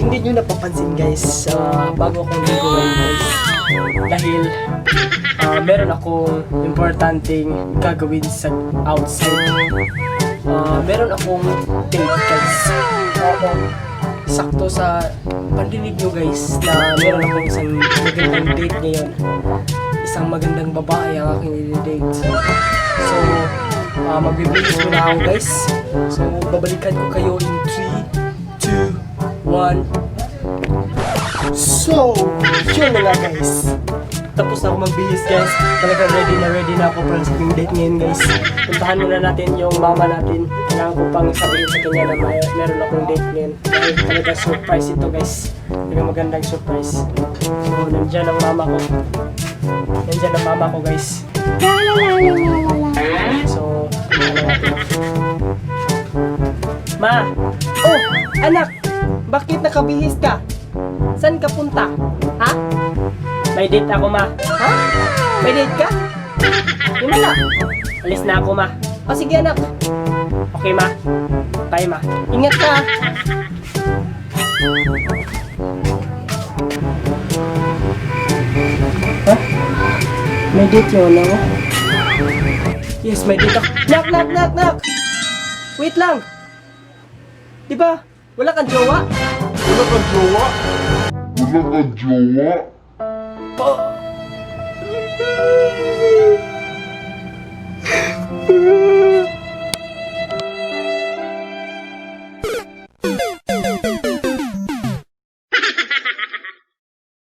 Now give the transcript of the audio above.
hindi nyo napapansin guys, bago akong ligo ngayon guys. Dahil meron akong importanteng gagawin sa outside. Meron akong date guys. Sakto sa pandinig nyo guys na meron akong isang magandang date ngayon. Isang magandang babae ang aking i-date. So, magbibigis muna ako guys. So, babalikan ko kayo in 3, 2, 1. So, yun na nga guys. Tapos na ako magbihis guys. Talagang ready na ako para sa aking date ngayon guys. Puntahan muna natin yung mama natin. Kailangan ko pang sabihin sa kanya na meron akong date ngayon. Dahil talaga surprise ito guys. Talagang magandang surprise. So, nandyan ang mama ko. Nandyan ang mama ko guys. So, natin. Ma! Oh! Anak! Bakit nakabihis ka? Saan ka punta? Ha? May date ako, ma. Ha? May date ka? Yun na. Alis na ako, ma. O sige, anak. Okay, ma. Bye, ma. Ingat ka. Ha? May date yun, no? Yes, may date ako. Nak! Wait lang. Diba? Wala kang jowa? Wala kang jowa? Oh.